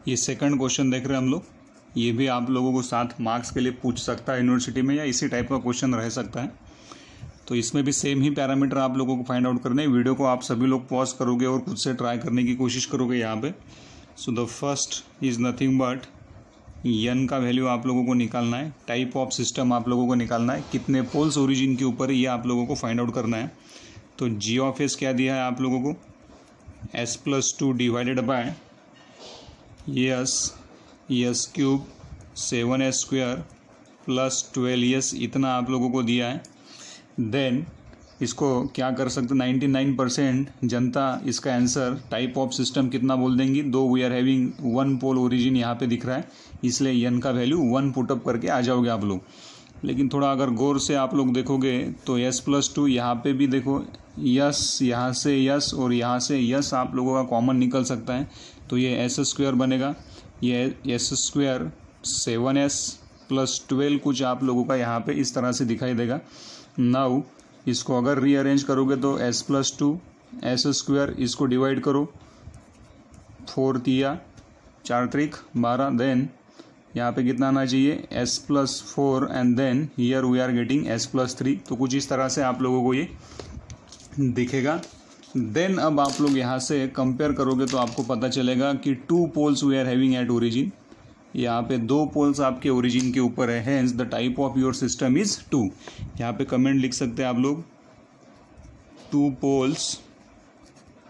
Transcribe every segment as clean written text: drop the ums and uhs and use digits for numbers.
ये second question देख रहे हैं हम लोग। ये भी आप लोगों को 7 मार्क्स के लिए पूछ सकता है यूनिवर्सिटी में, या इसी टाइप का क्वेश्चन रह सकता है। तो इसमें भी सेम ही पैरामीटर आप लोगों को फाइंड आउट करने हैं। वीडियो को आप सभी लोग पॉज करोगे और खुद से ट्राई करने की कोशिश करोगे यहाँ पे। So the first is nothing but n का वैल्यू आप लोगों को निकालना है, टाइप ऑफ सिस्टम आप लोगों को निकालना है, कितने पोल्स ओरिजिन के ऊपर है ये आप लोगों को फाइंड आउट करना है। तो जी ऑफ एस क्या दिया है आप लोगों को, s+2 divided bye yes cube 7s² plus 12s, इतना आप लोगों को दिया है। देन इसको क्या कर सकते, 99% जनता इसका आंसर टाइप ऑफ सिस्टम कितना बोल देंगी, दो we are having 1 pole origin यहाँ पे दिख रहा है, इसलिए एन का वैल्यू 1 पुटअप करके आ जाओगे आप लोग। लेकिन थोड़ा अगर गौर से आप लोग देखोगे तो s+2 यहाँ पे भी देखो, यस यहाँ से यस और यहाँ से यस आप लोगों का कॉमन निकल सकता है, तो ये s² बनेगा। ये s² 7s प्लस 12 कुछ आप लोगों का यहाँ पे इस तरह से दिखाई देगा। नाउ इसको अगर रीअरेंज करोगे तो s+2 s², इसको डिवाइड करो, 4 तिया 4 त्रिक 12, देन यहाँ पे कितना आना चाहिए s+4 and then here we are getting s+3। तो कुछ इस तरह से आप लोगों को ये दिखेगा। देन अब आप लोग यहाँ से कंपेयर करोगे तो आपको पता चलेगा कि 2 poles we are having at origin, यहाँ पे 2 पोल्स आपके ओरिजिन के ऊपर है, hence the type of your system is 2। यहाँ पे कमेंट लिख सकते हैं आप लोग, 2 poles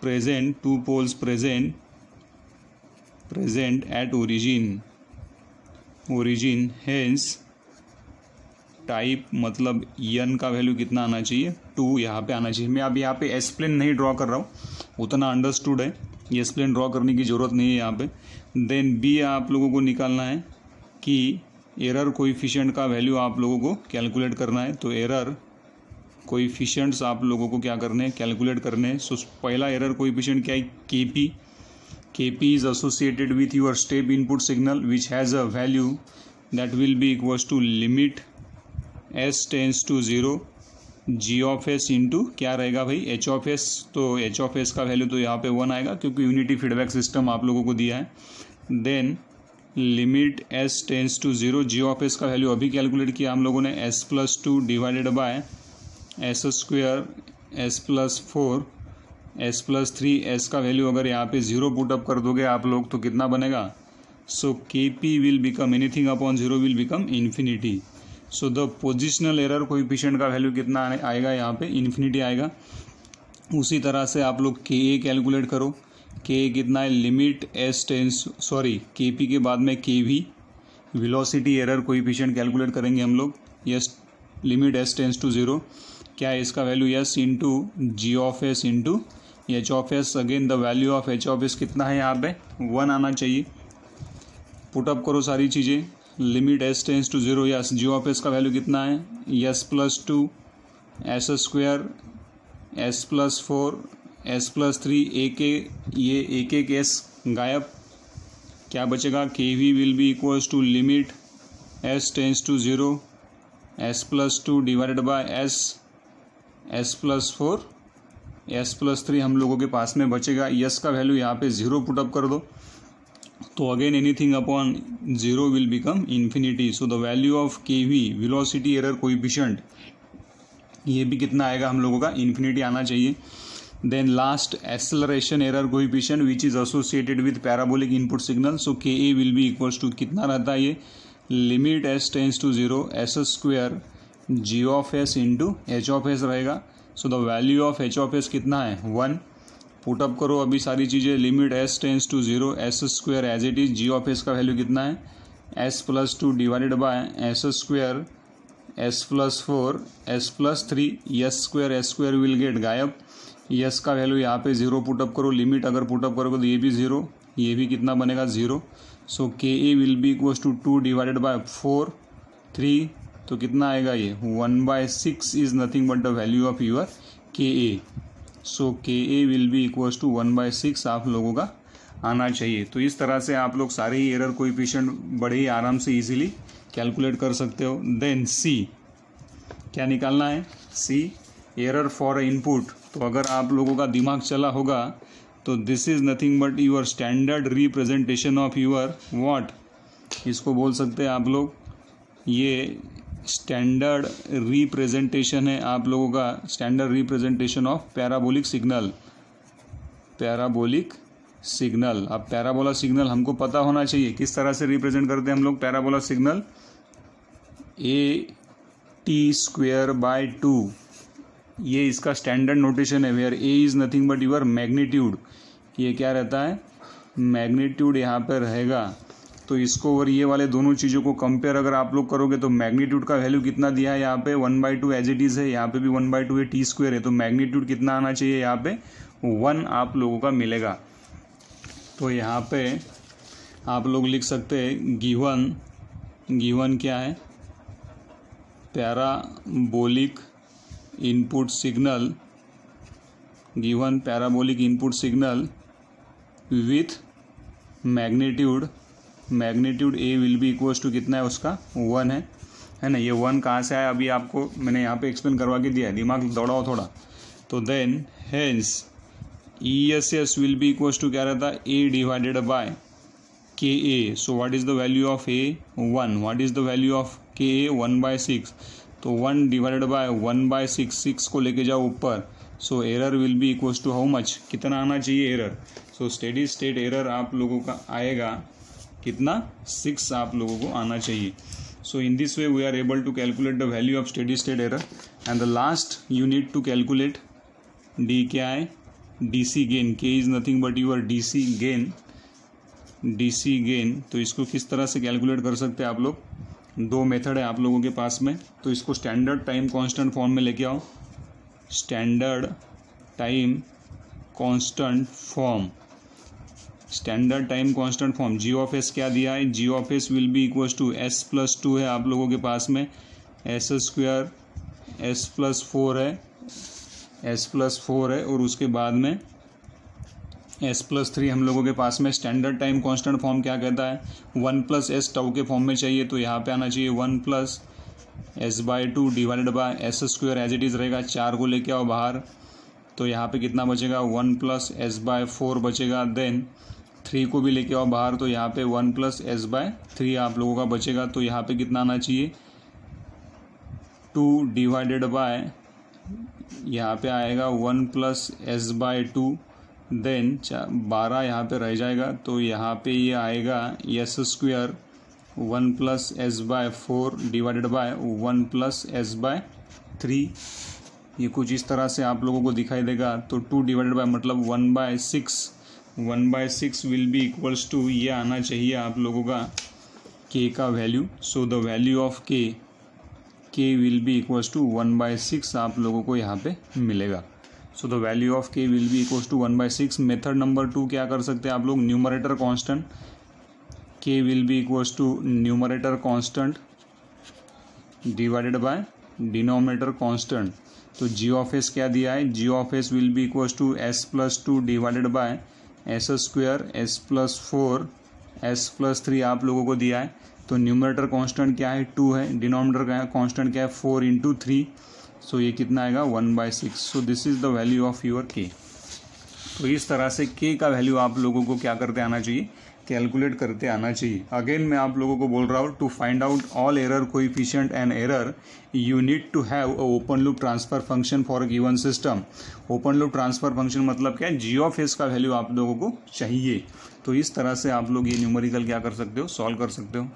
present at origin hence type, मतलब एन का वैल्यू कितना आना चाहिए, 2 यहाँ पे आना चाहिए। मैं अब यहाँ पे एस प्लेन नहीं ड्रॉ कर रहा हूँ, उतना अंडरस्टूड है, एस प्लेन ड्रॉ करने की ज़रूरत नहीं है यहाँ पे। देन बी आप लोगों को निकालना है कि एरर कोएफिशिएंट का वैल्यू आप लोगों को कैलकुलेट करना है। तो एरर कोएफिशिएंट्स आप लोगों को क्या करने हैं, कैलकुलेट करने हैं। सो पहला एरर कोएफिशिएंट क्या है, KP is associated with your step input signal which has a value that will be equals to limit s tends to 0 g of s into क्या रहेगा भाई h ऑफ s। तो h of s का value तो यहाँ पे 1 आएगा क्योंकि यूनिटी फीडबैक सिस्टम आप लोगों को दिया है। Then limit s tends to 0 g of s का वैल्यू अभी कैलकुलेट किया हम लोगों ने, s+2 divided by s² s+4 s+3, s का वैल्यू अगर यहाँ पे 0 पुटअप कर दोगे आप लोग तो कितना बनेगा, सो KP will become anything upon 0 will become infinity. So the positional error coefficient का वैल्यू कितना आएगा, यहाँ पे इन्फिनिटी आएगा। उसी तरह से आप लोग KA कैलकुलेट करो, KA कितना है, लिमिट KP के बाद में KV velocity error coefficient calculate करेंगे हम लोग। Yes, limit s tends to 0 क्या है इसका वैल्यू, s into g of s into h of s। Again the value of h of s कितना है, यहाँ पे 1 आना चाहिए। पुटअप करो सारी चीज़ें, limit s tends to 0, yes g of s का वैल्यू कितना है, s+2 s² s+4 s+3, एक s गायब, क्या बचेगा, KV will be equals to limit s tends to 0 s+2 divided by s+4 s+3 हम लोगों के पास में बचेगा। यस का वैल्यू यहाँ पे 0 पुटअप कर दो, तो again anything upon 0 will become infinity. So the value of KV velocity error coefficient, ये भी कितना आएगा हम लोगों का, इन्फिनिटी आना चाहिए। Then last acceleration error coefficient which is associated with parabolic input signal, so KA will be equals to कितना रहता है, ये limit s tends to 0 s² g of s into h of s रहेगा। So the value of h of s कितना है, 1। Put up करो अभी सारी चीज़ें, limit s tends to 0 s² as it is, g of s का value कितना है, s+2 divided by s² s+4 s+3, s² will get गायब, यस का वैल्यू यहाँ पे 0 पुटअप करो, लिमिट अगर पुटअप करोगे तो ये भी 0, ये भी कितना बनेगा 0। So KA will be equals to 2 divided by 4 3, तो कितना आएगा ये 1/6 is nothing but the value of your KA। So KA will be equals to 1/6 आप लोगों का आना चाहिए। तो इस तरह से आप लोग सारे ही एरर कोएफिशिएंट बड़े ही आराम से इजीली कैलकुलेट कर सकते हो। देन C क्या निकालना है, C एरर फॉर इनपुट। तो अगर आप लोगों का दिमाग चला होगा तो this is nothing but your standard representation of your what, इसको बोल सकते हैं आप लोग, ये स्टैंडर्ड रिप्रेजेंटेशन है आप लोगों का, standard representation of parabolic signal. Parabolic signal, अब पैराबोला सिग्नल हमको पता होना चाहिए किस तरह से रिप्रेजेंट करते हैं हम लोग पैराबोला सिग्नल। AT²/2 ये इसका स्टैंडर्ड नोटेशन है, where A is nothing but your magnitude. ये क्या रहता है, मैग्नीट्यूड यहाँ पर रहेगा। तो इसको और ये वाले दोनों चीज़ों को कंपेयर अगर आप लोग करोगे तो मैग्नीट्यूड का वैल्यू कितना दिया है यहाँ पे 1/2 एज इट इज़ है, यहाँ पे भी 1/2 है, T² है, तो मैग्नीट्यूड कितना आना चाहिए यहाँ पे 1 आप लोगों का मिलेगा। तो यहाँ पे आप लोग लिख सकते हैं गिवन क्या है, parabolic input signal, given parabolic input signal with magnitude A will be equals to कितना है उसका 1 है ना। ये 1 कहाँ से आया अभी आपको मैंने यहाँ पे एक्सप्लेन करवा के दिया है, दिमाग दौड़ाओ थोड़ा। तो then hence ESS will be equals to क्या रहता है A/KA। So what is the value of A 1, what is the value of KA 1/6, तो 1/1/6, 6 को लेके जाओ ऊपर। So error will be equals to how much, कितना आना चाहिए error. So steady state error आप लोगों का आएगा कितना 6 आप लोगों को आना चाहिए। So in this way we are able to calculate the value of steady state error. And the last you need to calculate D क्या है, DC gain, K is nothing but your DC gain. तो इसको किस तरह से calculate कर सकते हैं आप लोग, दो मेथड है आप लोगों के पास में। तो इसको स्टैंडर्ड टाइम कांस्टेंट फॉर्म में लेके आओ, standard time constant form, standard time constant form. G(s) क्या दिया है, G(s) will be equals to S+2 है आप लोगों के पास में, S² S+4 है, S+4 है, और उसके बाद में S+3 हम लोगों के पास में। स्टैंडर्ड टाइम कांस्टेंट फॉर्म क्या कहता है, 1+s टाउ के फॉर्म में चाहिए, तो यहाँ पे आना चाहिए 1+s/2 divided by S² as it is रहेगा। 4 को लेके आओ बाहर, तो यहाँ पे कितना बचेगा 1+s/4 बचेगा। देन 3 को भी लेके आओ बाहर, तो यहाँ पे 1+s/3 आप लोगों का बचेगा। तो यहाँ पे कितना आना चाहिए 2 डिवाइडेड बाय, यहाँ पे आएगा 1+s/2, देन 12 यहाँ पे रह जाएगा, तो यहाँ पे ये आएगा S² 1+s/4 divided by 1+s/3। ये कुछ इस तरह से आप लोगों को दिखाई देगा। तो 2 डिवाइडेड बाय मतलब 1/6 विल बी इक्वल्स टू, ये आना चाहिए आप लोगों का K का वैल्यू। So the value of K will be equals to 1/6 आप लोगों को यहाँ पे मिलेगा। So the value of K will be equals to 1/6। Method number 2 क्या कर सकते हैं आप लोग, numerator constant, K will be equals to numerator constant divided by denominator constant. तो G(s) क्या दिया है, G(s) will be equals to S+2 divided by S² S+4 S+3 आप लोगों को दिया है। तो न्यूमरेटर कांस्टेंट क्या है 2 है, डिनोमिनेटर कांस्टेंट क्या है 4 × 3, सो ये कितना आएगा 1/6। So this is the value of your K। तो इस तरह से K का वैल्यू आप लोगों को क्या करते आना चाहिए, कैलकुलेट करते आना चाहिए। अगेन मैं आप लोगों को बोल रहा हूँ, to find out all error coefficient and error you need to have a open loop transfer function for a given system. Open loop transfer function मतलब क्या है, G(s) का वैल्यू आप लोगों को चाहिए। तो इस तरह से आप लोग ये न्यूमेरिकल क्या कर सकते हो, सॉल्व कर सकते हो।